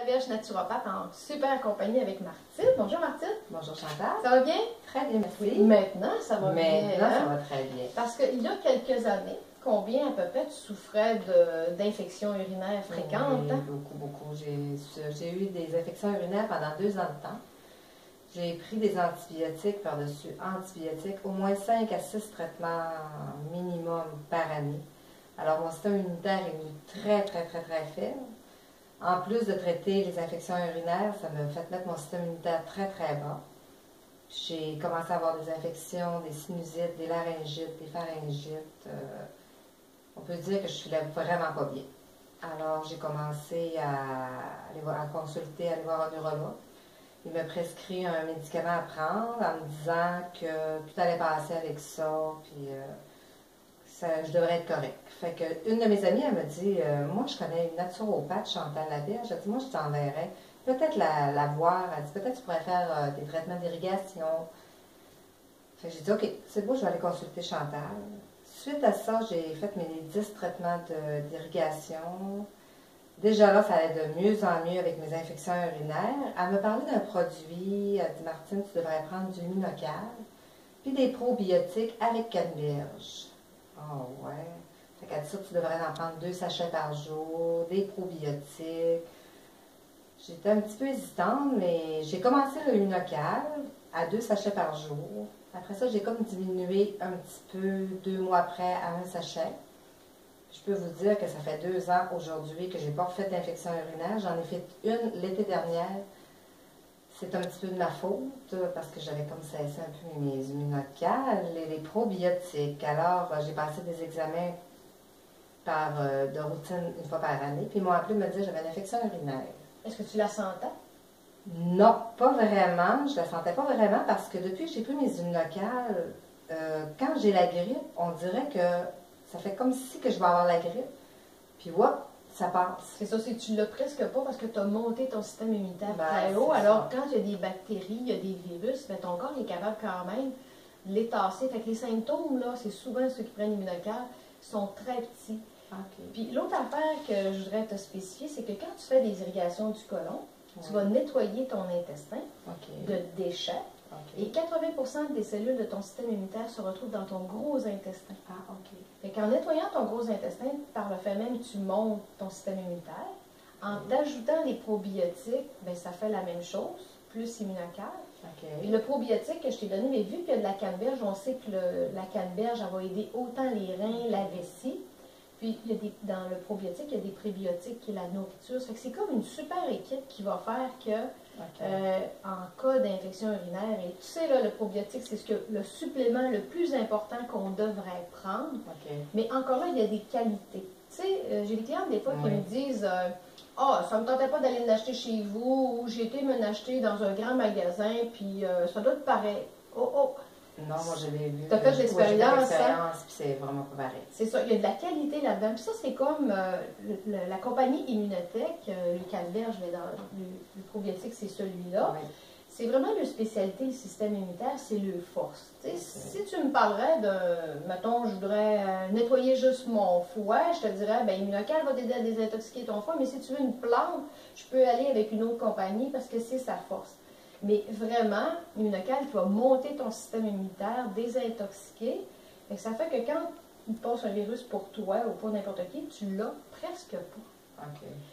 La Vierge naturopathe en super compagnie avec Martine. Bonjour Martine. Bonjour Chantal. Ça va bien? Très bien, merci. Oui. Maintenant, ça va bien. Maintenant, ça va très bien. Parce qu'il y a quelques années, combien à peu près tu souffrais d'infections urinaires fréquentes? Oui, beaucoup. J'ai eu des infections urinaires pendant 2 ans de temps. J'ai pris des antibiotiques par-dessus antibiotiques, au moins 5 à 6 traitements minimum par année. Alors, mon système immunitaire est venu très faible. En plus de traiter les infections urinaires, ça m'a fait mettre mon système immunitaire très bas. J'ai commencé à avoir des infections, des sinusites, des laryngites, des pharyngites. On peut dire que je suis vraiment pas bien. Alors, j'ai commencé à consulter, à aller voir un urologue. Il m'a prescrit un médicament à prendre en me disant que tout allait passer avec ça, puis je devrais être correcte. Fait que une de mes amies, elle m'a dit, moi je connais une naturopathe, Chantal Lavierge. Elle a dit, moi je t'enverrais peut-être la voir. Elle dit, peut-être tu pourrais faire des traitements d'irrigation. Fait que j'ai dit, ok, c'est beau, je vais aller consulter Chantal. Suite à ça, j'ai fait mes 10 traitements d'irrigation. Déjà là, ça allait de mieux en mieux avec mes infections urinaires. Elle m'a parlé d'un produit, elle dit, Martine, tu devrais prendre du Minocal, puis des probiotiques avec canneberge. Oh ouais. Fait qu'elle dit ça, tu devrais en prendre 2 sachets par jour, des probiotiques. J'étais un petit peu hésitante, mais j'ai commencé le Minocal à 2 sachets par jour. Après ça, j'ai comme diminué un petit peu 2 mois après à 1 sachet. Je peux vous dire que ça fait 2 ans aujourd'hui que je n'ai pas refait d'infection urinaire. J'en ai fait une l'été dernière. C'est un petit peu de ma faute parce que j'avais comme cessé un peu mes immunocales et les probiotiques. Alors, j'ai passé des examens de routine 1 fois par année. Puis ils m'ont appelé me dire que j'avais une infection urinaire. Est-ce que tu la sentais? Non, pas vraiment. Je la sentais pas vraiment parce que depuis que j'ai pris mes immunocales, quand j'ai la grippe, on dirait que ça fait comme si que je vais avoir la grippe. Puis hop, ça passe. C'est ça, c'est que tu l'as presque pas parce que tu as monté ton système immunitaire très haut. Alors, quand il y a des bactéries, il y a des virus, ben, ton corps est capable quand même de les tasser. Fait que les symptômes, là, c'est souvent ceux qui prennent l'immunocal, sont très petits. Okay. Puis l'autre affaire que je voudrais te spécifier, c'est que quand tu fais des irrigations du côlon, tu vas nettoyer ton intestin de déchets. Et 80% des cellules de ton système immunitaire se retrouvent dans ton gros intestin. Fait qu'en nettoyant ton gros intestin, par le fait même, tu montes ton système immunitaire. En t'ajoutant les probiotiques, ben, ça fait la même chose, plus immunocal. Et le probiotique que je t'ai donné, mais vu qu'il y a de la canneberge, on sait que la canneberge, elle va aider autant les reins, la vessie. Puis, dans le probiotique, il y a des prébiotiques qui est la nourriture. Ça fait que c'est comme une super équipe qui va faire que, en cas d'infection urinaire, et tu sais, là, le probiotique, c'est le supplément le plus important qu'on devrait prendre. Mais encore là, il y a des qualités. Tu sais, j'ai des clients des fois qui me disent ça ne me tentait pas d'aller l'acheter chez vous, ou j'ai été me l'acheter dans un grand magasin, puis ça doit être pareil. Non, moi je l'ai vu. Tu as fait de l'expérience, puis c'est vraiment pas pareil. C'est ça, il y a de la qualité là-dedans. Puis ça, c'est comme la compagnie Immunotech, le canneberge, le probiotique, c'est celui-là. C'est vraiment leur spécialité, le système immunitaire, c'est leur force. Si tu me parlerais de, mettons, je voudrais nettoyer juste mon foie, je te dirais, ben Immunocal va t'aider à désintoxiquer ton foie, mais si tu veux une plante, je peux aller avec une autre compagnie parce que c'est sa force. Mais vraiment, Immunocal, tu vas monter ton système immunitaire, désintoxiquer. Et ça fait que quand il passe un virus pour toi ou pour n'importe qui, tu l'as presque pas.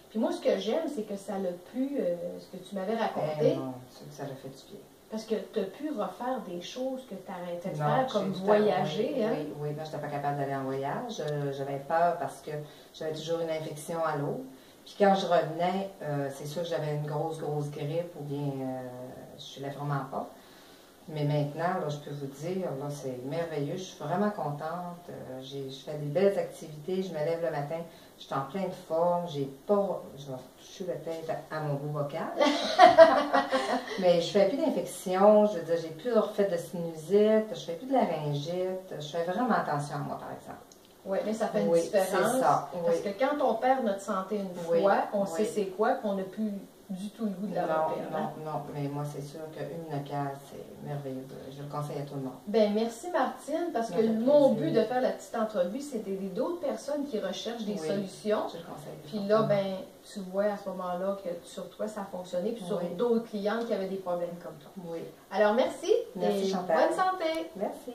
Puis moi, ce que j'aime, c'est que ça l'a pu, ce que tu m'avais raconté. Non, c'est que ça l'a fait du bien. Parce que tu as pu refaire des choses que tu arrêtais de faire, comme voyager. Oui, je n'étais pas capable d'aller en voyage. J'avais peur parce que j'avais toujours une infection à l'eau. Puis quand je revenais, c'est sûr que j'avais une grosse grippe ou bien je ne l'ai vraiment pas. Mais maintenant, là, je peux vous dire, là, c'est merveilleux. Je suis vraiment contente. Je fais des belles activités. Je me lève le matin. Je suis en pleine forme. Je vais toucher la tête à mon bout vocal. Mais je ne fais plus d'infection. Je veux dire, j'ai plus refait de sinusite. Je ne fais plus de laryngite. Je fais vraiment attention à moi, par exemple. Oui, mais ça fait une différence. C'est ça. Parce que quand on perd notre santé une fois, on sait c'est quoi, qu'on n'a plus du tout le goût de la Non, repère. non, mais moi, c'est sûr qu'une locale, c'est merveilleux. Je le conseille à tout le monde. Ben merci Martine, parce que mon but de faire la petite entrevue, c'est d'aider d'autres personnes qui recherchent des solutions. Je le conseille. Puis là, ben, tu vois à ce moment-là que sur toi, ça a fonctionné, puis sur d'autres clientes qui avaient des problèmes comme toi. Oui. Alors merci. Merci, et Chantal. bonne santé. Merci.